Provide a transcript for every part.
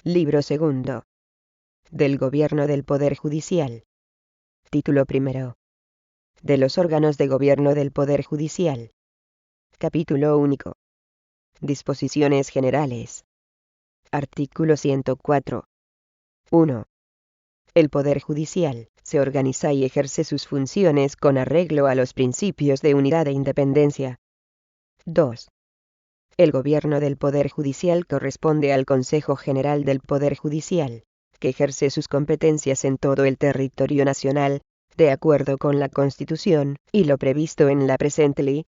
Libro segundo. Del Gobierno del Poder Judicial. Título primero. De los órganos de gobierno del Poder Judicial. Capítulo único. Disposiciones generales. Artículo 104. 1. El Poder Judicial se organiza y ejerce sus funciones con arreglo a los principios de unidad e independencia. 2. El gobierno del Poder Judicial corresponde al Consejo General del Poder Judicial, que ejerce sus competencias en todo el territorio nacional, de acuerdo con la Constitución y lo previsto en la presente ley.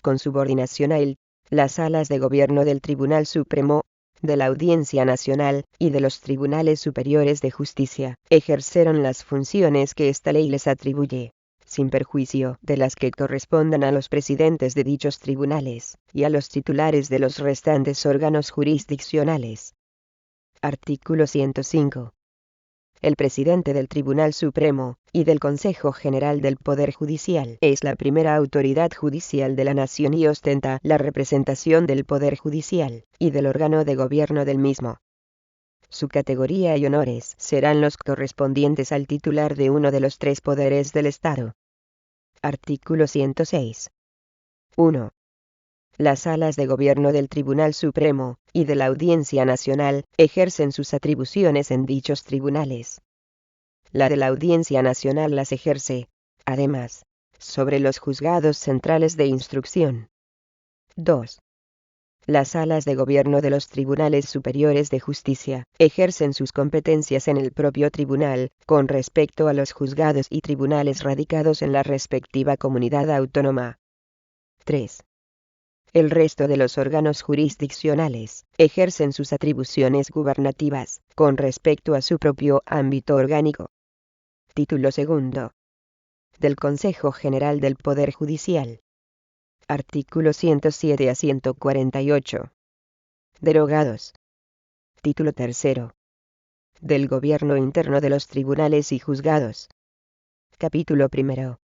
Con subordinación a él, las salas de gobierno del Tribunal Supremo, de la Audiencia Nacional y de los Tribunales Superiores de Justicia ejercerán las funciones que esta ley les atribuye, sin perjuicio de las que correspondan a los presidentes de dichos tribunales y a los titulares de los restantes órganos jurisdiccionales. Artículo 105. El presidente del Tribunal Supremo y del Consejo General del Poder Judicial es la primera autoridad judicial de la nación y ostenta la representación del Poder Judicial y del órgano de gobierno del mismo. Su categoría y honores serán los correspondientes al titular de uno de los tres poderes del Estado. Artículo 106. 1. Las salas de gobierno del Tribunal Supremo y de la Audiencia Nacional ejercen sus atribuciones en dichos tribunales. La de la Audiencia Nacional las ejerce, además, sobre los juzgados centrales de instrucción. 2. Las salas de gobierno de los Tribunales Superiores de Justicia ejercen sus competencias en el propio tribunal, con respecto a los juzgados y tribunales radicados en la respectiva comunidad autónoma. 3. El resto de los órganos jurisdiccionales ejercen sus atribuciones gubernativas, con respecto a su propio ámbito orgánico. Título segundo. Del Consejo General del Poder Judicial. Artículos 107 a 148. Derogados. Título tercero. Del Gobierno Interno de los Tribunales y Juzgados. Capítulo primero.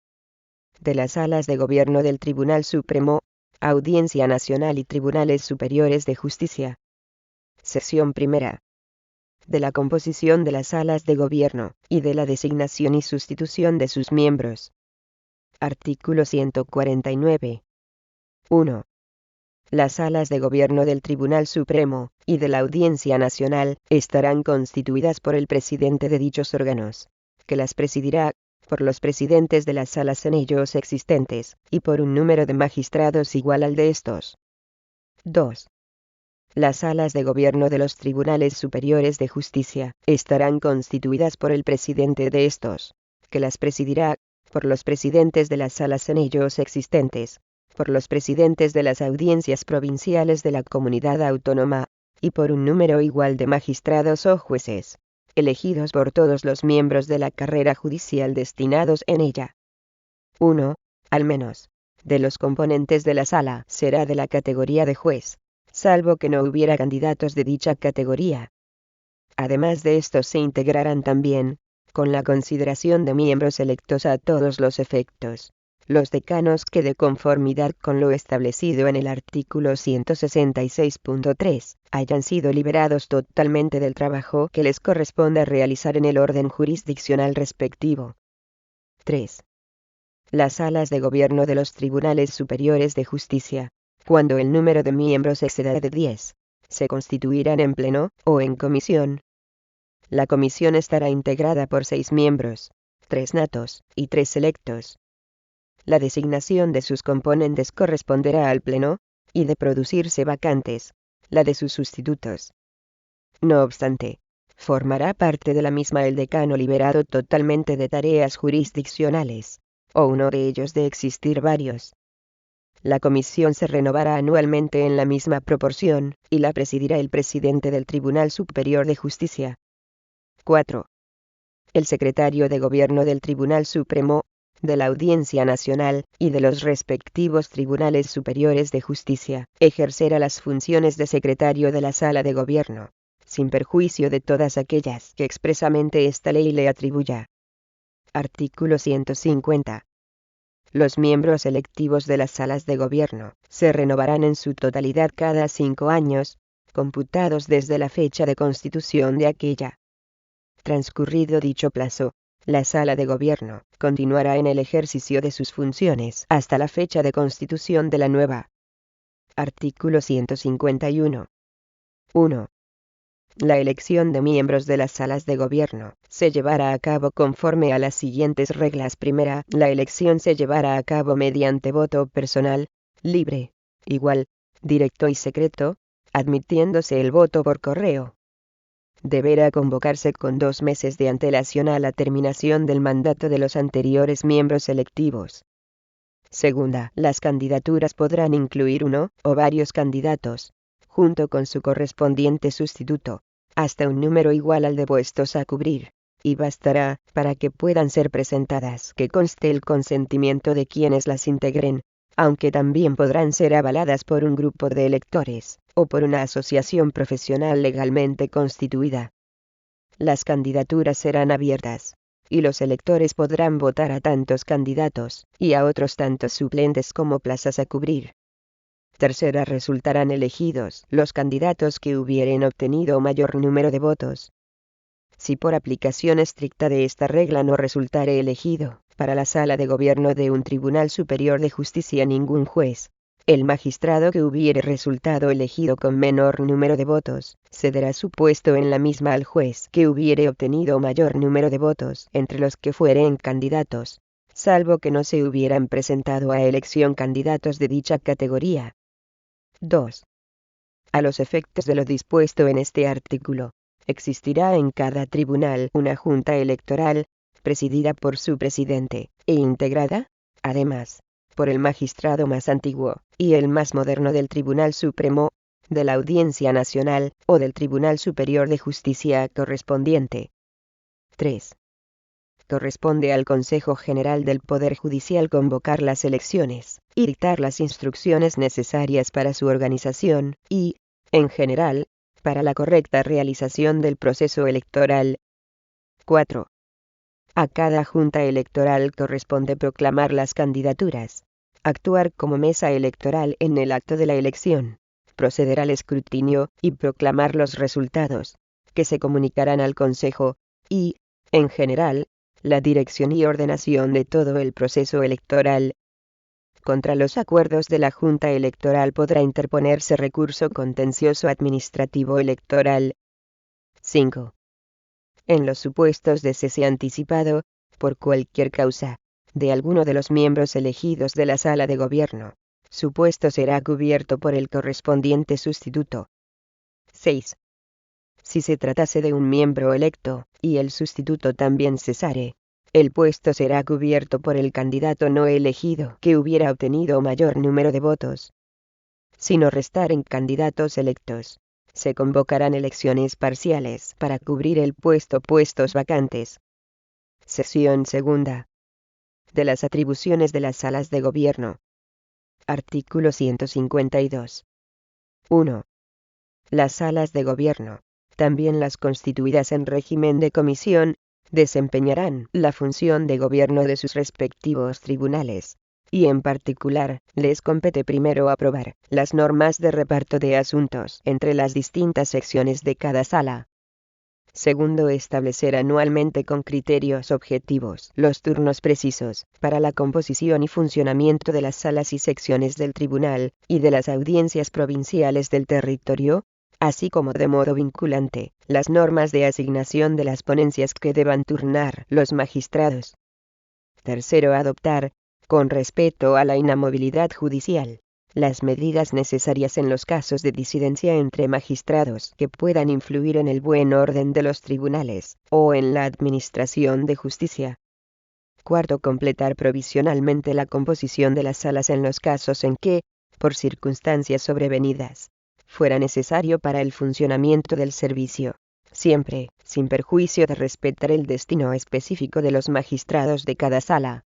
De las salas de gobierno del Tribunal Supremo, Audiencia Nacional y Tribunales Superiores de Justicia. Sección primera. De la composición de las salas de gobierno y de la designación y sustitución de sus miembros. Artículo 149. 1. Las salas de gobierno del Tribunal Supremo y de la Audiencia Nacional estarán constituidas por el presidente de dichos órganos, que las presidirá por los presidentes de las salas en ellos existentes, y por un número de magistrados igual al de estos. 2. Las salas de gobierno de los Tribunales Superiores de Justicia estarán constituidas por el presidente de estos, que las presidirá por los presidentes de las salas en ellos existentes, por los presidentes de las audiencias provinciales de la comunidad autónoma, y por un número igual de magistrados o jueces, elegidos por todos los miembros de la carrera judicial destinados en ella. 1. Al menos, de los componentes de la sala será de la categoría de juez, salvo que no hubiera candidatos de dicha categoría. Además de estos se integrarán también, con la consideración de miembros electos a todos los efectos, los decanos que de conformidad con lo establecido en el artículo 166.3, hayan sido liberados totalmente del trabajo que les corresponde realizar en el orden jurisdiccional respectivo. 3. Las salas de gobierno de los Tribunales Superiores de Justicia, cuando el número de miembros exceda de 10, se constituirán en pleno o en comisión. La comisión estará integrada por 6 miembros, 3 natos y 3 selectos. La designación de sus componentes corresponderá al pleno, y de producirse vacantes, la de sus sustitutos. No obstante, formará parte de la misma el decano liberado totalmente de tareas jurisdiccionales, o uno de ellos de existir varios. La comisión se renovará anualmente en la misma proporción, y la presidirá el presidente del Tribunal Superior de Justicia. 4. El secretario de Gobierno del Tribunal Supremo, de la Audiencia Nacional y de los respectivos Tribunales Superiores de Justicia ejercerá las funciones de secretario de la Sala de Gobierno, sin perjuicio de todas aquellas que expresamente esta ley le atribuya. Artículo 150. Los miembros electivos de las salas de gobierno se renovarán en su totalidad cada 5 años, computados desde la fecha de constitución de aquella. Transcurrido dicho plazo, la Sala de Gobierno continuará en el ejercicio de sus funciones hasta la fecha de constitución de la nueva. Artículo 151. 1. La elección de miembros de las salas de gobierno se llevará a cabo conforme a las siguientes reglas. Primera, la elección se llevará a cabo mediante voto personal, libre, igual, directo y secreto, admitiéndose el voto por correo. Deberá convocarse con 2 meses de antelación a la terminación del mandato de los anteriores miembros electivos. Segunda, las candidaturas podrán incluir uno o varios candidatos, junto con su correspondiente sustituto, hasta un número igual al de puestos a cubrir, y bastará, para que puedan ser presentadas, que conste el consentimiento de quienes las integren, aunque también podrán ser avaladas por un grupo de electores, o por una asociación profesional legalmente constituida. Las candidaturas serán abiertas, y los electores podrán votar a tantos candidatos, y a otros tantos suplentes como plazas a cubrir. Tercera, resultarán elegidos los candidatos que hubieren obtenido mayor número de votos. Si por aplicación estricta de esta regla no resultare elegido, para la sala de gobierno de un tribunal superior de justicia ningún juez, el magistrado que hubiere resultado elegido con menor número de votos, cederá su puesto en la misma al juez que hubiere obtenido mayor número de votos entre los que fueren candidatos, salvo que no se hubieran presentado a elección candidatos de dicha categoría. 2. A los efectos de lo dispuesto en este artículo, existirá en cada tribunal una junta electoral, presidida por su presidente, e integrada, además, por el magistrado más antiguo, y el más moderno del Tribunal Supremo, de la Audiencia Nacional, o del Tribunal Superior de Justicia correspondiente. 3. Corresponde al Consejo General del Poder Judicial convocar las elecciones, y dictar las instrucciones necesarias para su organización, y, en general, para la correcta realización del proceso electoral. 4. A cada junta electoral corresponde proclamar las candidaturas, actuar como mesa electoral en el acto de la elección, proceder al escrutinio y proclamar los resultados, que se comunicarán al Consejo, y, en general, la dirección y ordenación de todo el proceso electoral. Contra los acuerdos de la Junta Electoral podrá interponerse recurso contencioso administrativo electoral. 5. En los supuestos de cese anticipado, por cualquier causa, de alguno de los miembros elegidos de la Sala de Gobierno, su puesto será cubierto por el correspondiente sustituto. 6. Si se tratase de un miembro electo, y el sustituto también cesare, el puesto será cubierto por el candidato no elegido que hubiera obtenido mayor número de votos. Si no restaren candidatos electos, se convocarán elecciones parciales para cubrir el puestos vacantes. Sección segunda. De las atribuciones de las salas de gobierno. Artículo 152. 1. Las salas de gobierno, también las constituidas en régimen de comisión, desempeñarán la función de gobierno de sus respectivos tribunales, y en particular, les compete primero aprobar las normas de reparto de asuntos entre las distintas secciones de cada sala. Segundo, establecer anualmente con criterios objetivos los turnos precisos para la composición y funcionamiento de las salas y secciones del tribunal y de las audiencias provinciales del territorio, así como de modo vinculante, las normas de asignación de las ponencias que deban turnar los magistrados. Tercero, adoptar, con respeto a la inamovilidad judicial, las medidas necesarias en los casos de disidencia entre magistrados que puedan influir en el buen orden de los tribunales, o en la administración de justicia. Cuarto, completar provisionalmente la composición de las salas en los casos en que, por circunstancias sobrevenidas, fuera necesario para el funcionamiento del servicio, siempre, sin perjuicio de respetar el destino específico de los magistrados de cada sala.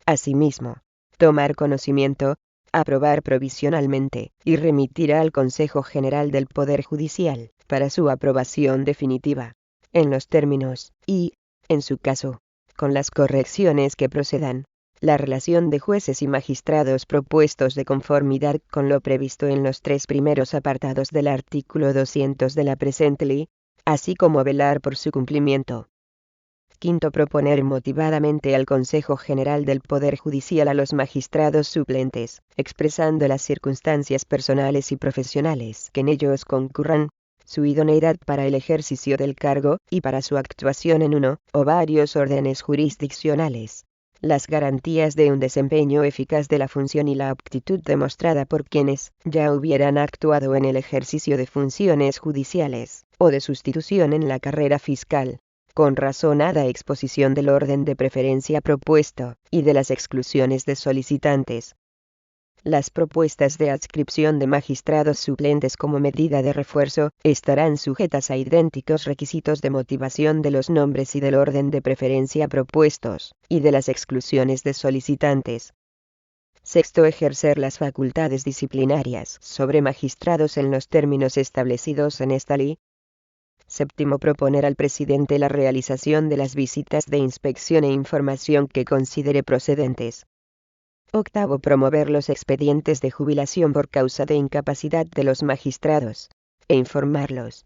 Asimismo, tomar conocimiento, aprobar provisionalmente, y remitir al Consejo General del Poder Judicial, para su aprobación definitiva, en los términos, y, en su caso, con las correcciones que procedan, la relación de jueces y magistrados propuestos de conformidad con lo previsto en los 3 primeros apartados del artículo 200 de la presente ley, así como velar por su cumplimiento. Quinto, proponer motivadamente al Consejo General del Poder Judicial a los magistrados suplentes, expresando las circunstancias personales y profesionales que en ellos concurran, su idoneidad para el ejercicio del cargo y para su actuación en uno o varios órdenes jurisdiccionales, las garantías de un desempeño eficaz de la función y la aptitud demostrada por quienes ya hubieran actuado en el ejercicio de funciones judiciales o de sustitución en la carrera fiscal, con razonada exposición del orden de preferencia propuesto y de las exclusiones de solicitantes. Las propuestas de adscripción de magistrados suplentes como medida de refuerzo estarán sujetas a idénticos requisitos de motivación de los nombres y del orden de preferencia propuestos, y de las exclusiones de solicitantes. Sexto, ejercer las facultades disciplinarias sobre magistrados en los términos establecidos en esta ley. Séptimo, proponer al presidente la realización de las visitas de inspección e información que considere procedentes. Octavo, promover los expedientes de jubilación por causa de incapacidad de los magistrados, e informarlos.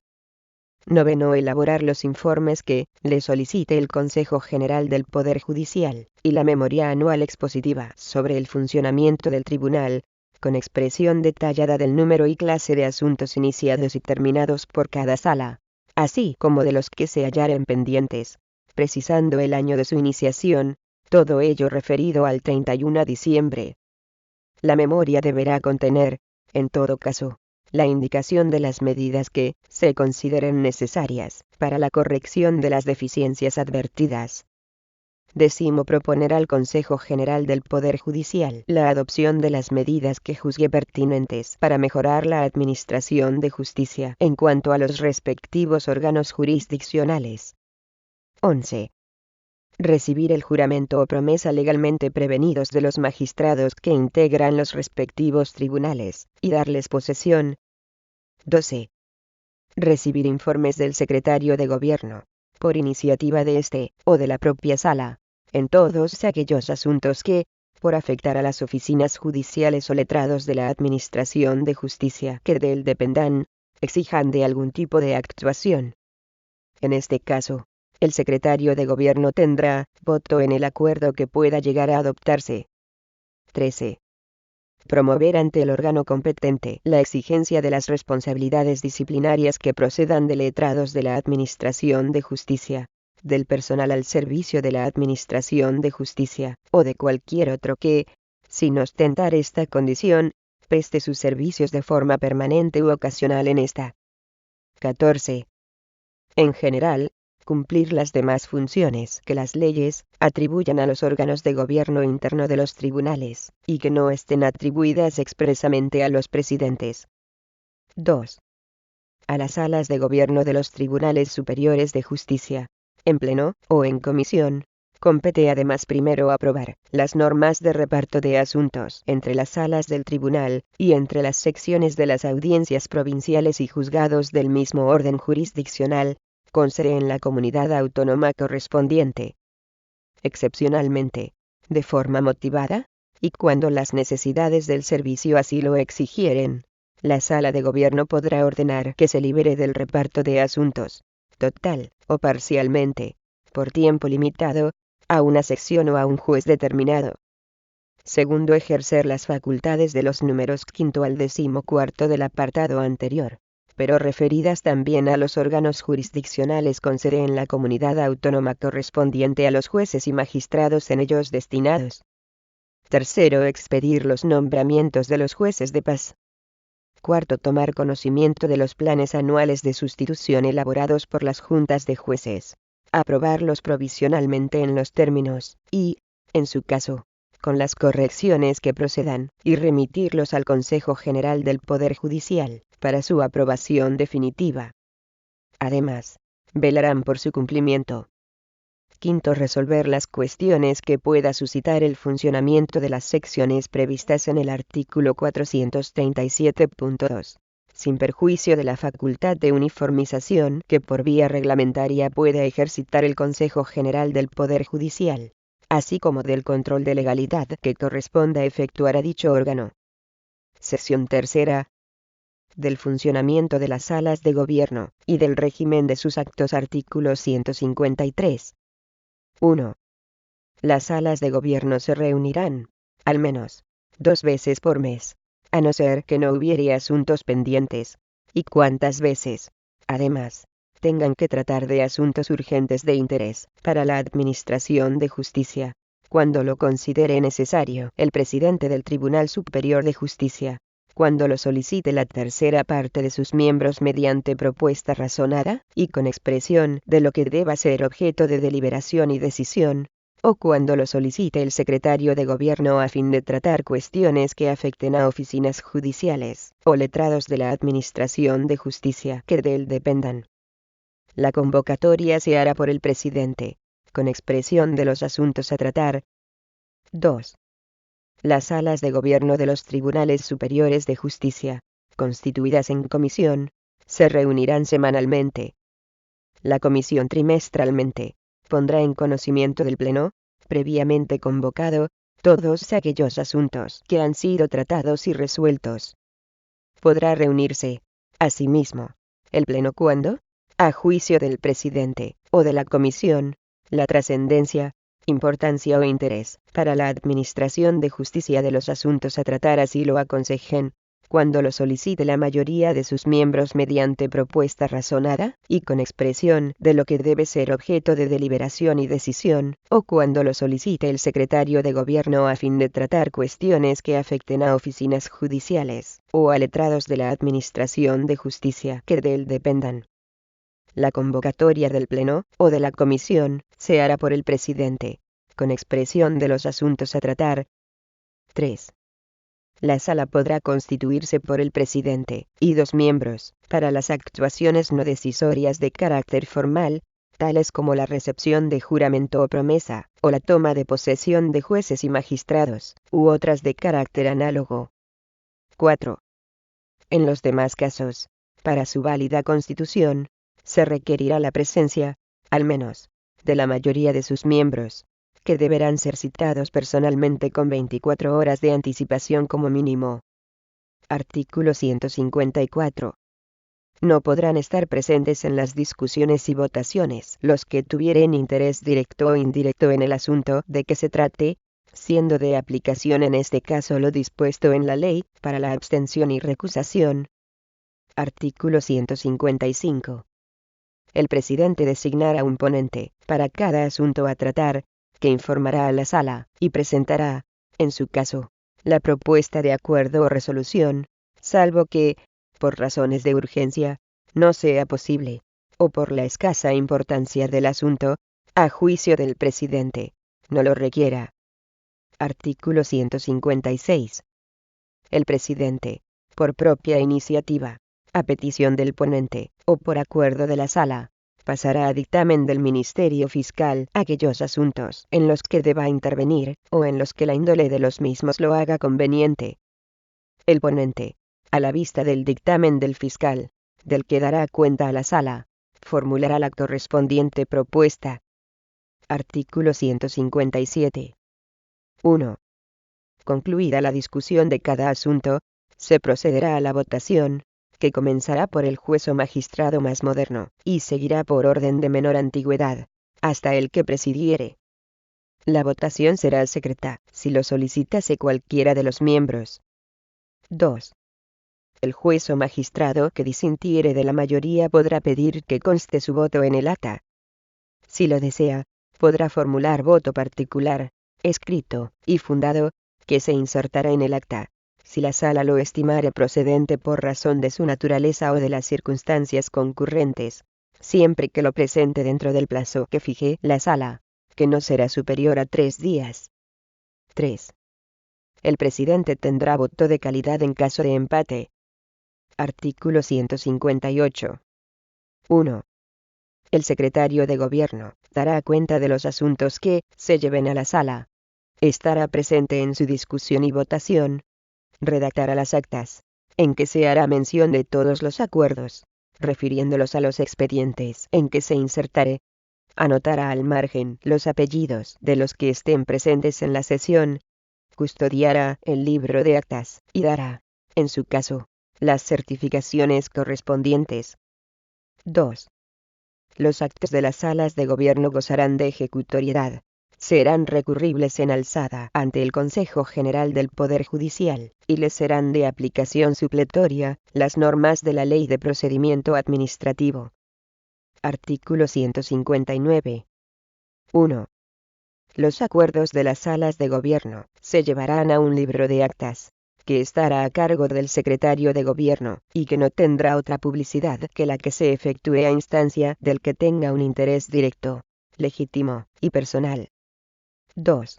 Noveno, elaborar los informes que le solicite el Consejo General del Poder Judicial, y la memoria anual expositiva sobre el funcionamiento del tribunal, con expresión detallada del número y clase de asuntos iniciados y terminados por cada sala, así como de los que se hallaren pendientes, precisando el año de su iniciación, todo ello referido al 31 de diciembre. La memoria deberá contener, en todo caso, la indicación de las medidas que se consideren necesarias para la corrección de las deficiencias advertidas. Décimo, proponer al Consejo General del Poder Judicial la adopción de las medidas que juzgue pertinentes para mejorar la administración de justicia en cuanto a los respectivos órganos jurisdiccionales. 11. Recibir el juramento o promesa legalmente prevenidos de los magistrados que integran los respectivos tribunales, y darles posesión. 12. Recibir informes del secretario de Gobierno, por iniciativa de este, o de la propia sala, en todos aquellos asuntos que, por afectar a las oficinas judiciales o letrados de la Administración de Justicia que de él dependan, exijan de algún tipo de actuación. En este caso, el secretario de Gobierno tendrá voto en el acuerdo que pueda llegar a adoptarse. 13. Promover ante el órgano competente la exigencia de las responsabilidades disciplinarias que procedan de letrados de la Administración de Justicia, del personal al servicio de la Administración de Justicia, o de cualquier otro que, sin ostentar esta condición, preste sus servicios de forma permanente u ocasional en esta. 14. En general, cumplir las demás funciones que las leyes atribuyan a los órganos de gobierno interno de los tribunales, y que no estén atribuidas expresamente a los presidentes. 2. A las salas de gobierno de los tribunales superiores de justicia, en pleno o en comisión, compete además primero aprobar las normas de reparto de asuntos entre las salas del tribunal y entre las secciones de las audiencias provinciales y juzgados del mismo orden jurisdiccional, con sede en la comunidad autónoma correspondiente. Excepcionalmente, de forma motivada, y cuando las necesidades del servicio así lo exigieren, la sala de gobierno podrá ordenar que se libere del reparto de asuntos, total o parcialmente, por tiempo limitado, a una sección o a un juez determinado. Segundo, ejercer las facultades de los números 5 al 14 del apartado anterior, pero referidas también a los órganos jurisdiccionales con sede en la comunidad autónoma correspondiente a los jueces y magistrados en ellos destinados. Tercero, expedir los nombramientos de los jueces de paz. Cuarto, tomar conocimiento de los planes anuales de sustitución elaborados por las juntas de jueces, aprobarlos provisionalmente en los términos, y, en su caso, con las correcciones que procedan, y remitirlos al Consejo General del Poder Judicial, para su aprobación definitiva. Además, velarán por su cumplimiento. Quinto, resolver las cuestiones que pueda suscitar el funcionamiento de las secciones previstas en el artículo 437.2, sin perjuicio de la facultad de uniformización que por vía reglamentaria pueda ejercitar el Consejo General del Poder Judicial, así como del control de legalidad que corresponda efectuar a dicho órgano. Sección tercera. Del funcionamiento de las salas de gobierno, y del régimen de sus actos. Artículo 153. 1. Las salas de gobierno se reunirán, al menos, 2 veces por mes, a no ser que no hubiere asuntos pendientes, y cuantas veces, además, tengan que tratar de asuntos urgentes de interés para la Administración de Justicia, cuando lo considere necesario el presidente del Tribunal Superior de Justicia, cuando lo solicite la tercera parte de sus miembros mediante propuesta razonada y con expresión de lo que deba ser objeto de deliberación y decisión, o cuando lo solicite el secretario de gobierno a fin de tratar cuestiones que afecten a oficinas judiciales o letrados de la Administración de Justicia que de él dependan. La convocatoria se hará por el presidente, con expresión de los asuntos a tratar. 2. Las salas de gobierno de los tribunales superiores de justicia, constituidas en comisión, se reunirán semanalmente. La comisión trimestralmente pondrá en conocimiento del Pleno, previamente convocado, todos aquellos asuntos que han sido tratados y resueltos. Podrá reunirse, asimismo, el Pleno cuando, a juicio del presidente o de la comisión, la trascendencia, importancia o interés para la administración de justicia de los asuntos a tratar así lo aconsejen, cuando lo solicite la mayoría de sus miembros mediante propuesta razonada y con expresión de lo que debe ser objeto de deliberación y decisión, o cuando lo solicite el secretario de gobierno a fin de tratar cuestiones que afecten a oficinas judiciales o a letrados de la Administración de Justicia que de él dependan. La convocatoria del Pleno o de la comisión se hará por el presidente, con expresión de los asuntos a tratar. 3. La sala podrá constituirse por el presidente y 2 miembros para las actuaciones no decisorias de carácter formal, tales como la recepción de juramento o promesa, o la toma de posesión de jueces y magistrados, u otras de carácter análogo. 4. En los demás casos, para su válida constitución, se requerirá la presencia, al menos, de la mayoría de sus miembros, que deberán ser citados personalmente con 24 horas de anticipación como mínimo. Artículo 154. No podrán estar presentes en las discusiones y votaciones los que tuvieren interés directo o indirecto en el asunto de que se trate, siendo de aplicación en este caso lo dispuesto en la ley para la abstención y recusación. Artículo 155. El presidente designará un ponente para cada asunto a tratar, que informará a la sala y presentará, en su caso, la propuesta de acuerdo o resolución, salvo que, por razones de urgencia, no sea posible, o por la escasa importancia del asunto, a juicio del presidente, no lo requiera. Artículo 156. El presidente, por propia iniciativa, a petición del ponente, o por acuerdo de la sala, pasará a dictamen del Ministerio Fiscal aquellos asuntos en los que deba intervenir, o en los que la índole de los mismos lo haga conveniente. El ponente, a la vista del dictamen del fiscal, del que dará cuenta a la sala, formulará la correspondiente propuesta. Artículo 157. 1. Concluida la discusión de cada asunto, se procederá a la votación, que comenzará por el juez o magistrado más moderno, y seguirá por orden de menor antigüedad, hasta el que presidiere. La votación será secreta, si lo solicitase cualquiera de los miembros. 2. El juez o magistrado que disintiere de la mayoría podrá pedir que conste su voto en el acta. Si lo desea, podrá formular voto particular, escrito y fundado, que se insertará en el acta, si la sala lo estimare procedente por razón de su naturaleza o de las circunstancias concurrentes, siempre que lo presente dentro del plazo que fije la sala, que no será superior a 3 días. 3. El presidente tendrá voto de calidad en caso de empate. Artículo 158. 1. El secretario de Gobierno dará cuenta de los asuntos que se lleven a la sala. Estará presente en su discusión y votación. Redactará las actas, en que se hará mención de todos los acuerdos, refiriéndolos a los expedientes en que se insertare. anotará al margen los apellidos de los que estén presentes en la sesión, custodiará el libro de actas y dará, en su caso, las certificaciones correspondientes. 2. Los actos de las salas de gobierno gozarán de ejecutoriedad. Serán recurribles en alzada ante el Consejo General del Poder Judicial, y les serán de aplicación supletoria las normas de la Ley de Procedimiento Administrativo. Artículo 159. 1. Los acuerdos de las salas de gobierno se llevarán a un libro de actas, que estará a cargo del secretario de gobierno, y que no tendrá otra publicidad que la que se efectúe a instancia del que tenga un interés directo, legítimo y personal. 2.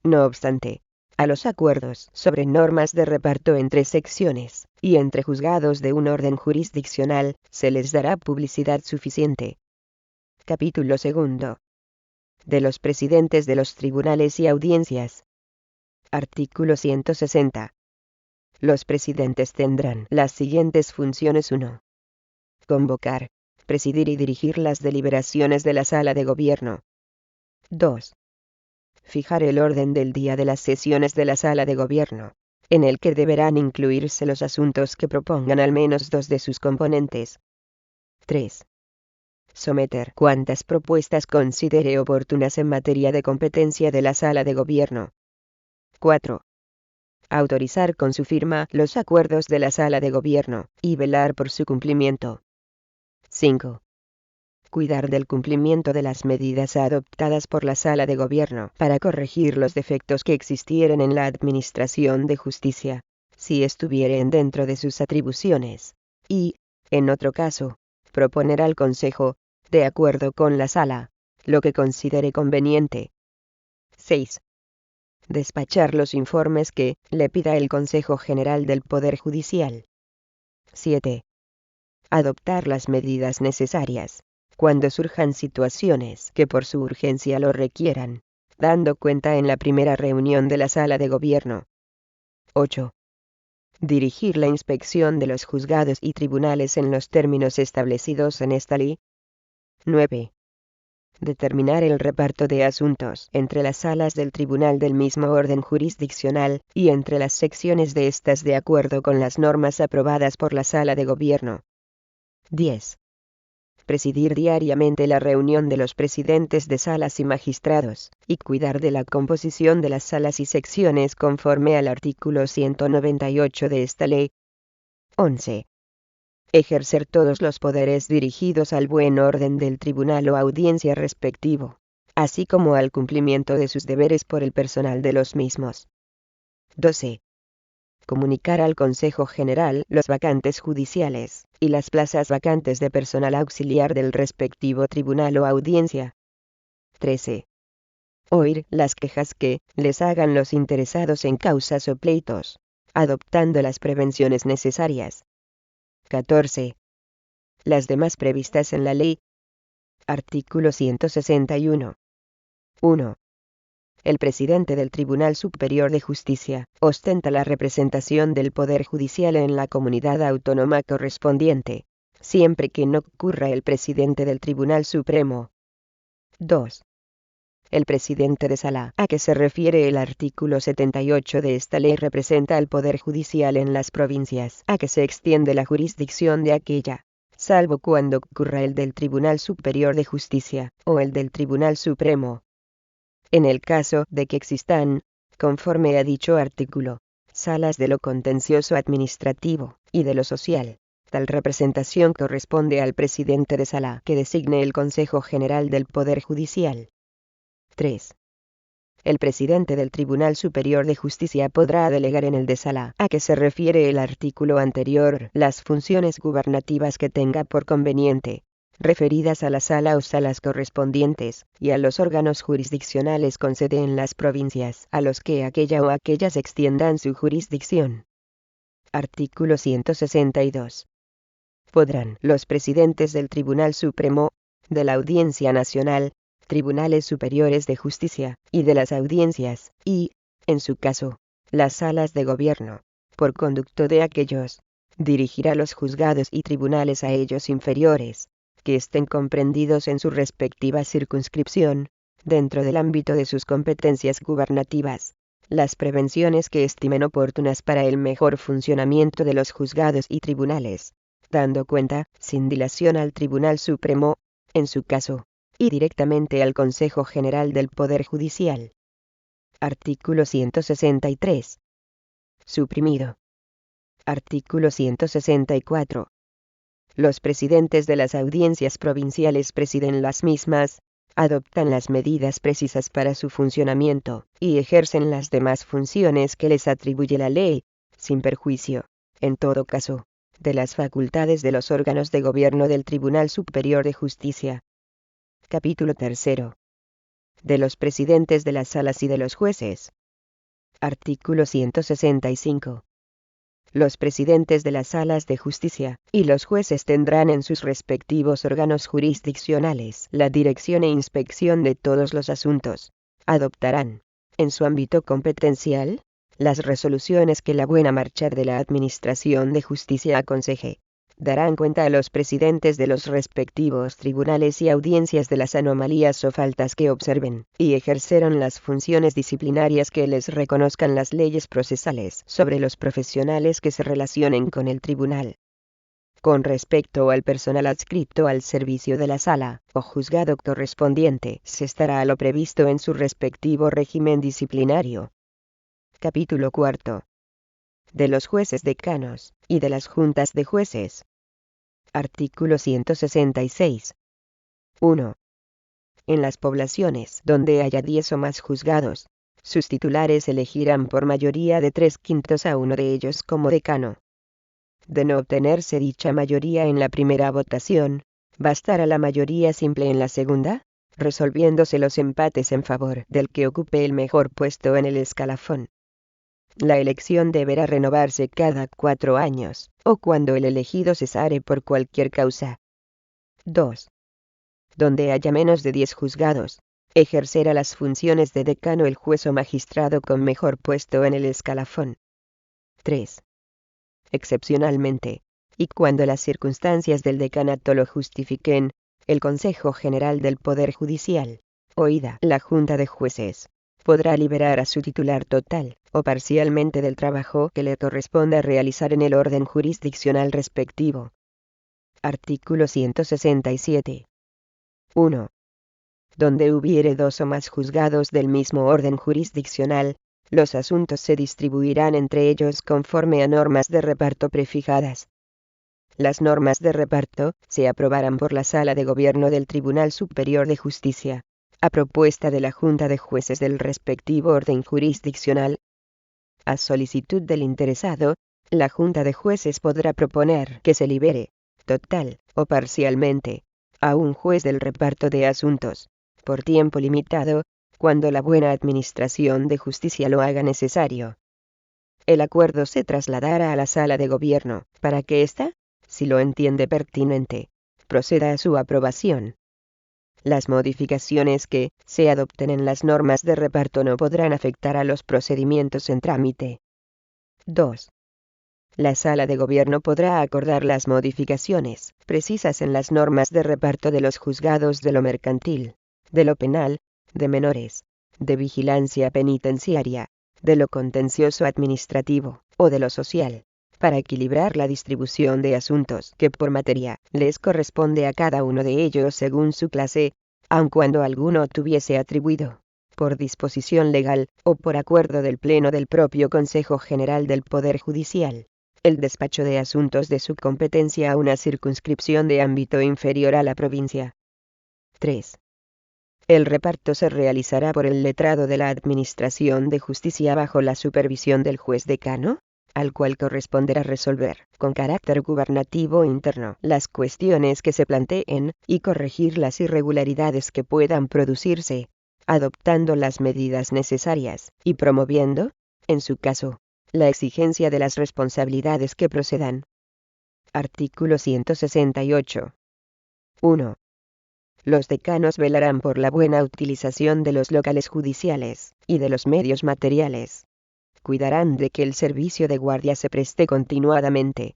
No obstante, a los acuerdos sobre normas de reparto entre secciones y entre juzgados de un orden jurisdiccional se les dará publicidad suficiente. Capítulo 2. De los presidentes de los tribunales y audiencias. Artículo 160. Los presidentes tendrán las siguientes funciones: 1. Convocar, presidir y dirigir las deliberaciones de la sala de gobierno. 2. Fijar el orden del día de las sesiones de la sala de gobierno, en el que deberán incluirse los asuntos que propongan al menos 2 de sus componentes. 3. Someter cuantas propuestas considere oportunas en materia de competencia de la sala de gobierno. 4. Autorizar con su firma los acuerdos de la sala de gobierno, y velar por su cumplimiento. 5. Cuidar del cumplimiento de las medidas adoptadas por la sala de gobierno para corregir los defectos que existieren en la administración de justicia, si estuvieren dentro de sus atribuciones, y, en otro caso, proponer al Consejo, de acuerdo con la sala, lo que considere conveniente. 6. Despachar los informes que le pida el Consejo General del Poder Judicial. 7. Adoptar las medidas necesarias cuando surjan situaciones que por su urgencia lo requieran, dando cuenta en la primera reunión de la sala de gobierno. 8. Dirigir la inspección de los juzgados y tribunales en los términos establecidos en esta ley. 9. Determinar el reparto de asuntos entre las salas del tribunal del mismo orden jurisdiccional y entre las secciones de estas de acuerdo con las normas aprobadas por la sala de gobierno. 10. Presidir diariamente la reunión de los presidentes de salas y magistrados, y cuidar de la composición de las salas y secciones conforme al artículo 198 de esta ley. 11. Ejercer todos los poderes dirigidos al buen orden del tribunal o audiencia respectivo, así como al cumplimiento de sus deberes por el personal de los mismos. 12. Comunicar al Consejo General los vacantes judiciales, y las plazas vacantes de personal auxiliar del respectivo tribunal o audiencia. 13. Oír las quejas que les hagan los interesados en causas o pleitos, adoptando las prevenciones necesarias. 14. Las demás previstas en la ley. Artículo 161. 1. El presidente del Tribunal Superior de Justicia ostenta la representación del Poder Judicial en la comunidad autónoma correspondiente, siempre que no concurra el presidente del Tribunal Supremo. 2. El presidente de sala a que se refiere el artículo 78 de esta ley representa al Poder Judicial en las provincias a que se extiende la jurisdicción de aquella, salvo cuando concurra el del Tribunal Superior de Justicia o el del Tribunal Supremo. En el caso de que existan, conforme a dicho artículo, salas de lo contencioso administrativo y de lo social, tal representación corresponde al presidente de sala que designe el Consejo General del Poder Judicial. 3. El presidente del Tribunal Superior de Justicia podrá delegar en el de sala a que se refiere el artículo anterior las funciones gubernativas que tenga por conveniente, referidas a la sala o salas correspondientes, y a los órganos jurisdiccionales con sede en las provincias a los que aquella o aquellas extiendan su jurisdicción. Artículo 162. Podrán los presidentes del Tribunal Supremo, de la Audiencia Nacional, Tribunales Superiores de Justicia, y de las audiencias, y, en su caso, las salas de gobierno, por conducto de aquellos, dirigir a los juzgados y tribunales a ellos inferiores, que estén comprendidos en su respectiva circunscripción, dentro del ámbito de sus competencias gubernativas, las prevenciones que estimen oportunas para el mejor funcionamiento de los juzgados y tribunales, dando cuenta, sin dilación, al Tribunal Supremo, en su caso, y directamente al Consejo General del Poder Judicial. Artículo 163. Suprimido. Artículo 164. Los presidentes de las audiencias provinciales presiden las mismas, adoptan las medidas precisas para su funcionamiento, y ejercen las demás funciones que les atribuye la ley, sin perjuicio, en todo caso, de las facultades de los órganos de gobierno del Tribunal Superior de Justicia. Capítulo 3. De los presidentes de las salas y de los jueces. Artículo 165. Los presidentes de las salas de justicia y los jueces tendrán en sus respectivos órganos jurisdiccionales la dirección e inspección de todos los asuntos. Adoptarán, en su ámbito competencial, las resoluciones que la buena marcha de la Administración de Justicia aconseje. Darán cuenta a los presidentes de los respectivos tribunales y audiencias de las anomalías o faltas que observen, y ejercerán las funciones disciplinarias que les reconozcan las leyes procesales sobre los profesionales que se relacionen con el tribunal. Con respecto al personal adscrito al servicio de la sala o juzgado correspondiente, se estará a lo previsto en su respectivo régimen disciplinario. Capítulo 4. De los jueces decanos y de las juntas de jueces. Artículo 166. 1. En las poblaciones donde haya 10 o más juzgados, sus titulares elegirán por mayoría de 3/5 a uno de ellos como decano. De no obtenerse dicha mayoría en la primera votación, bastará la mayoría simple en la segunda, resolviéndose los empates en favor del que ocupe el mejor puesto en el escalafón. La elección deberá renovarse cada 4 años, o cuando el elegido cesare por cualquier causa. 2. Donde haya menos de 10 juzgados, ejercerá las funciones de decano el juez o magistrado con mejor puesto en el escalafón. 3. Excepcionalmente, y cuando las circunstancias del decanato lo justifiquen, el Consejo General del Poder Judicial, oída la Junta de Jueces, podrá liberar a su titular total o parcialmente del trabajo que le corresponda realizar en el orden jurisdiccional respectivo. Artículo 167. 1. Donde hubiere 2 o más juzgados del mismo orden jurisdiccional, los asuntos se distribuirán entre ellos conforme a normas de reparto prefijadas. Las normas de reparto se aprobarán por la Sala de Gobierno del Tribunal Superior de Justicia, a propuesta de la Junta de Jueces del respectivo orden jurisdiccional. A solicitud del interesado, la Junta de Jueces podrá proponer que se libere, total o parcialmente, a un juez del reparto de asuntos, por tiempo limitado, cuando la buena administración de justicia lo haga necesario. El acuerdo se trasladará a la Sala de Gobierno, para que ésta, si lo entiende pertinente, proceda a su aprobación. Las modificaciones que se adopten en las normas de reparto no podrán afectar a los procedimientos en trámite. 2. La Sala de Gobierno podrá acordar las modificaciones precisas en las normas de reparto de los juzgados de lo mercantil, de lo penal, de menores, de vigilancia penitenciaria, de lo contencioso administrativo, o de lo social, para equilibrar la distribución de asuntos que por materia les corresponde a cada uno de ellos según su clase, aun cuando alguno tuviese atribuido, por disposición legal, o por acuerdo del Pleno del propio Consejo General del Poder Judicial, el despacho de asuntos de su competencia a una circunscripción de ámbito inferior a la provincia. 3. El reparto se realizará por el letrado de la Administración de Justicia bajo la supervisión del juez decano, al cual corresponderá resolver, con carácter gubernativo interno, las cuestiones que se planteen, y corregir las irregularidades que puedan producirse, adoptando las medidas necesarias, y promoviendo, en su caso, la exigencia de las responsabilidades que procedan. Artículo 168. 1. Los decanos velarán por la buena utilización de los locales judiciales, y de los medios materiales. Cuidarán de que el servicio de guardia se preste continuadamente.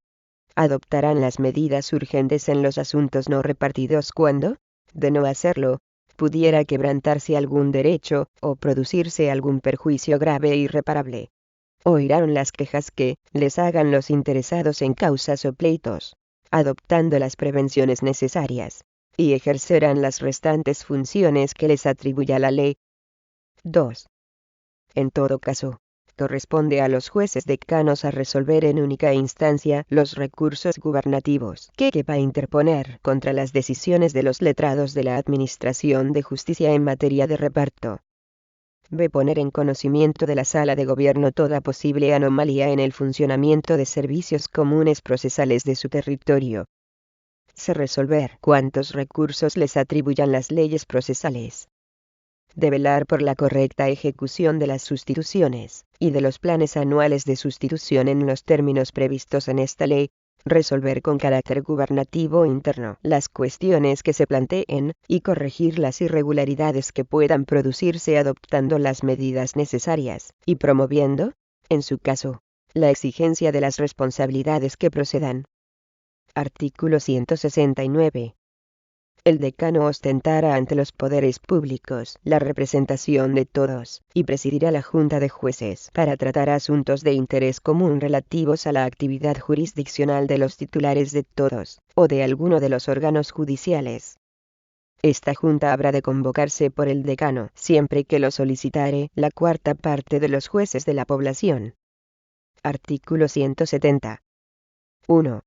adoptarán las medidas urgentes en los asuntos no repartidos cuando, de no hacerlo, pudiera quebrantarse algún derecho, o producirse algún perjuicio grave e irreparable. Oirán las quejas que les hagan los interesados en causas o pleitos, adoptando las prevenciones necesarias, y ejercerán las restantes funciones que les atribuya la ley. 2. En todo caso, corresponde a los jueces decanos a resolver en única instancia los recursos gubernativos que quepa interponer contra las decisiones de los letrados de la Administración de Justicia en materia de reparto. B. Poner en conocimiento de la Sala de Gobierno toda posible anomalía en el funcionamiento de servicios comunes procesales de su territorio. C. Resolver cuantos recursos les atribuyan las leyes procesales. De velar por la correcta ejecución de las sustituciones y de los planes anuales de sustitución en los términos previstos en esta ley, resolver con carácter gubernativo interno las cuestiones que se planteen y corregir las irregularidades que puedan producirse adoptando las medidas necesarias y promoviendo, en su caso, la exigencia de las responsabilidades que procedan. Artículo 169. El decano ostentará ante los poderes públicos la representación de todos, y presidirá la Junta de Jueces para tratar asuntos de interés común relativos a la actividad jurisdiccional de los titulares de todos, o de alguno de los órganos judiciales. Esta Junta habrá de convocarse por el decano, siempre que lo solicitare la cuarta parte de los jueces de la población. Artículo 170. 1.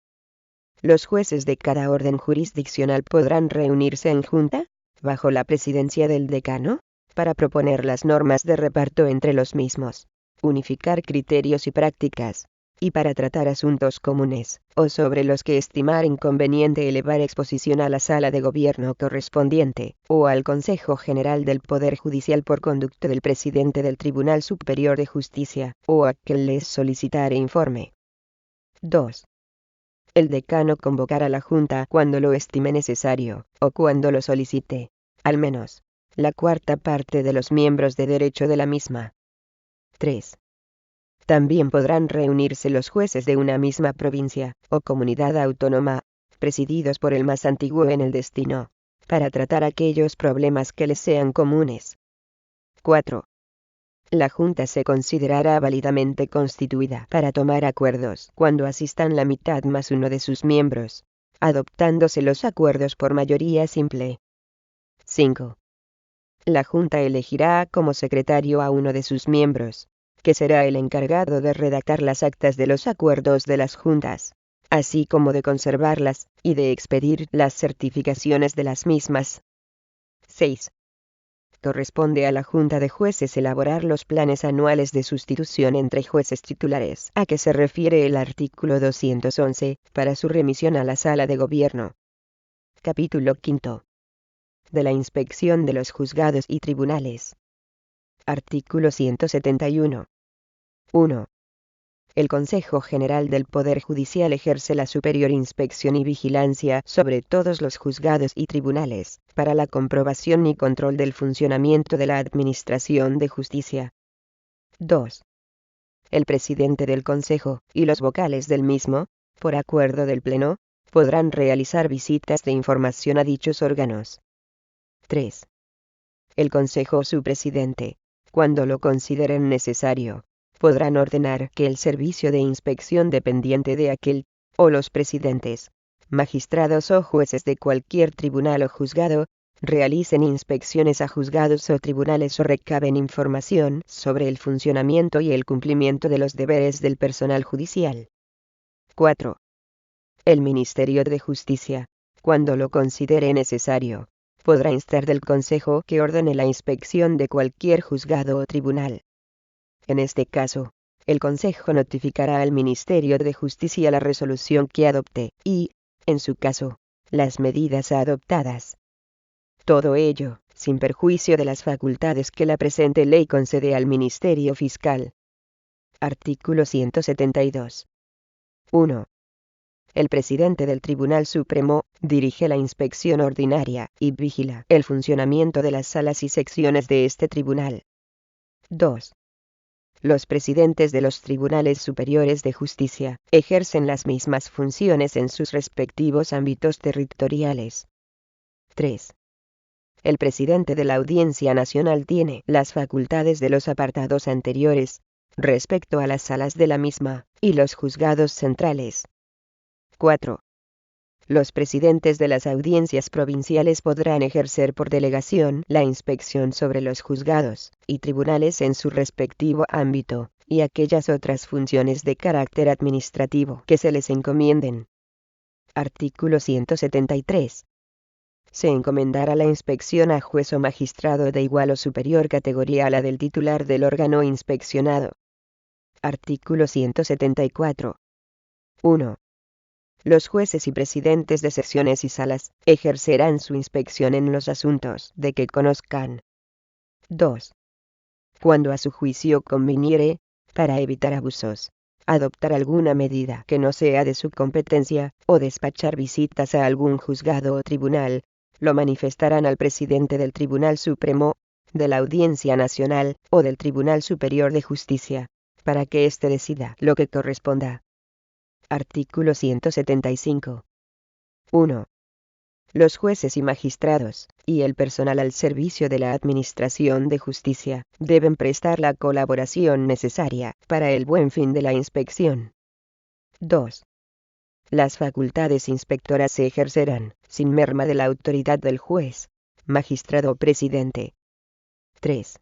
Los jueces de cada orden jurisdiccional podrán reunirse en junta, bajo la presidencia del decano, para proponer las normas de reparto entre los mismos, unificar criterios y prácticas, y para tratar asuntos comunes, o sobre los que estimar inconveniente elevar exposición a la sala de gobierno correspondiente, o al Consejo General del Poder Judicial por conducto del presidente del Tribunal Superior de Justicia, o a quien les solicitare informe. 2. El decano convocará a la Junta cuando lo estime necesario, o cuando lo solicite, al menos, la cuarta parte de los miembros de derecho de la misma. 3. También podrán reunirse los jueces de una misma provincia, o comunidad autónoma, presididos por el más antiguo en el destino, para tratar aquellos problemas que les sean comunes. 4. La Junta se considerará válidamente constituida para tomar acuerdos cuando asistan la mitad más uno de sus miembros, adoptándose los acuerdos por mayoría simple. 5. La Junta elegirá como secretario a uno de sus miembros, que será el encargado de redactar las actas de los acuerdos de las juntas, así como de conservarlas y de expedir las certificaciones de las mismas. 6. Corresponde a la Junta de Jueces elaborar los planes anuales de sustitución entre jueces titulares, a que se refiere el artículo 211, para su remisión a la Sala de Gobierno. Capítulo 5. De la inspección de los juzgados y tribunales. Artículo 171. 1. El Consejo General del Poder Judicial ejerce la superior inspección y vigilancia sobre todos los juzgados y tribunales, para la comprobación y control del funcionamiento de la Administración de Justicia. 2. El presidente del Consejo, y los vocales del mismo, por acuerdo del Pleno, podrán realizar visitas de información a dichos órganos. 3. El Consejo o su presidente, cuando lo consideren necesario, podrán ordenar que el servicio de inspección dependiente de aquel, o los presidentes, magistrados o jueces de cualquier tribunal o juzgado, realicen inspecciones a juzgados o tribunales o recaben información sobre el funcionamiento y el cumplimiento de los deberes del personal judicial. 4. El Ministerio de Justicia, cuando lo considere necesario, podrá instar del Consejo que ordene la inspección de cualquier juzgado o tribunal. En este caso, el Consejo notificará al Ministerio de Justicia la resolución que adopte y, en su caso, las medidas adoptadas. Todo ello, sin perjuicio de las facultades que la presente ley concede al Ministerio Fiscal. Artículo 172. 1. El presidente del Tribunal Supremo dirige la inspección ordinaria y vigila el funcionamiento de las salas y secciones de este tribunal. 2. Los presidentes de los tribunales superiores de justicia ejercen las mismas funciones en sus respectivos ámbitos territoriales. 3. El presidente de la Audiencia Nacional tiene las facultades de los apartados anteriores, respecto a las salas de la misma, y los juzgados centrales. 4. Los presidentes de las audiencias provinciales podrán ejercer por delegación la inspección sobre los juzgados y tribunales en su respectivo ámbito, y aquellas otras funciones de carácter administrativo que se les encomienden. Artículo 173. Se encomendará la inspección a juez o magistrado de igual o superior categoría a la del titular del órgano inspeccionado. Artículo 174. 1. Los jueces y presidentes de secciones y salas ejercerán su inspección en los asuntos de que conozcan. 2. Cuando a su juicio conviniere, para evitar abusos, adoptar alguna medida que no sea de su competencia, o despachar visitas a algún juzgado o tribunal, lo manifestarán al presidente del Tribunal Supremo, de la Audiencia Nacional, o del Tribunal Superior de Justicia, para que éste decida lo que corresponda. Artículo 175. 1. Los jueces y magistrados, y el personal al servicio de la Administración de Justicia, deben prestar la colaboración necesaria para el buen fin de la inspección. 2. Las facultades inspectoras se ejercerán, sin merma de la autoridad del juez, magistrado o presidente. 3.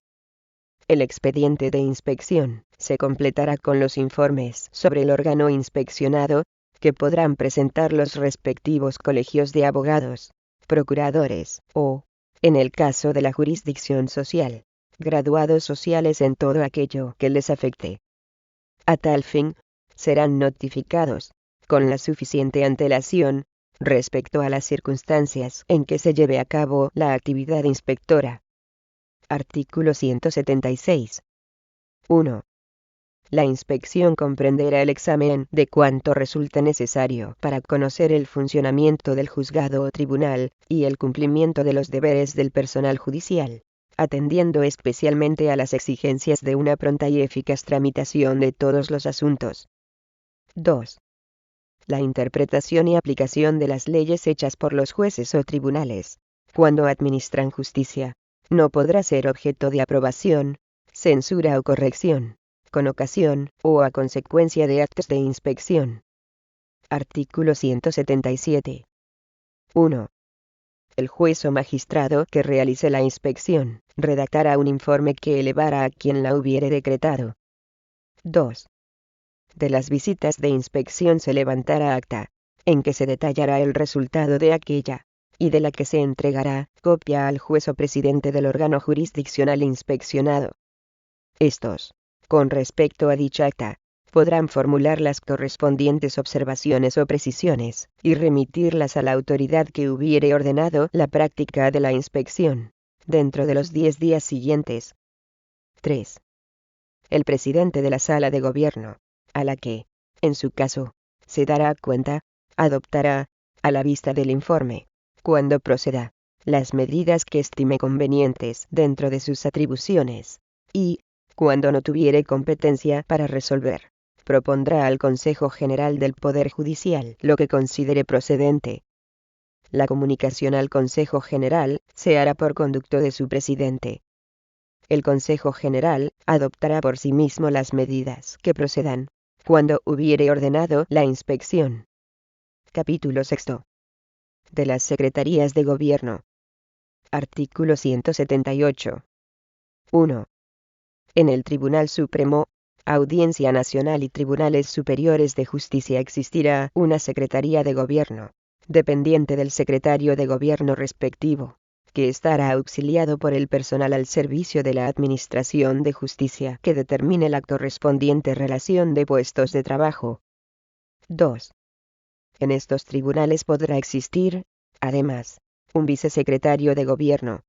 El expediente de inspección se completará con los informes sobre el órgano inspeccionado, que podrán presentar los respectivos colegios de abogados, procuradores, o, en el caso de la jurisdicción social, graduados sociales en todo aquello que les afecte. A tal fin, serán notificados, con la suficiente antelación, respecto a las circunstancias en que se lleve a cabo la actividad inspectora. Artículo 176. 1. La inspección comprenderá el examen de cuanto resulte necesario para conocer el funcionamiento del juzgado o tribunal, y el cumplimiento de los deberes del personal judicial, atendiendo especialmente a las exigencias de una pronta y eficaz tramitación de todos los asuntos. 2. La interpretación y aplicación de las leyes hechas por los jueces o tribunales, cuando administran justicia, no podrá ser objeto de aprobación, censura o corrección, con ocasión o a consecuencia de actos de inspección. Artículo 177. 1. El juez o magistrado que realice la inspección, redactará un informe que elevará a quien la hubiere decretado. 2. De las visitas de inspección se levantará acta, en que se detallará el resultado de aquella, y de la que se entregará copia al juez o presidente del órgano jurisdiccional inspeccionado. Estos, con respecto a dicha acta, podrán formular las correspondientes observaciones o precisiones, y remitirlas a la autoridad que hubiere ordenado la práctica de la inspección, dentro de los 10 días siguientes. 3. El presidente de la Sala de Gobierno, a la que, en su caso, se dará cuenta, adoptará, a la vista del informe, cuando proceda, las medidas que estime convenientes dentro de sus atribuciones, y, cuando no tuviere competencia para resolver, propondrá al Consejo General del Poder Judicial lo que considere procedente. La comunicación al Consejo General se hará por conducto de su presidente. El Consejo General adoptará por sí mismo las medidas que procedan, cuando hubiere ordenado la inspección. Capítulo 6. De las Secretarías de Gobierno. Artículo 178. 1. En el Tribunal Supremo, Audiencia Nacional y Tribunales Superiores de Justicia existirá una Secretaría de Gobierno, dependiente del Secretario de Gobierno respectivo, que estará auxiliado por el personal al servicio de la Administración de Justicia que determine la correspondiente relación de puestos de trabajo. 2. En estos tribunales podrá existir, además, un vicesecretario de Gobierno,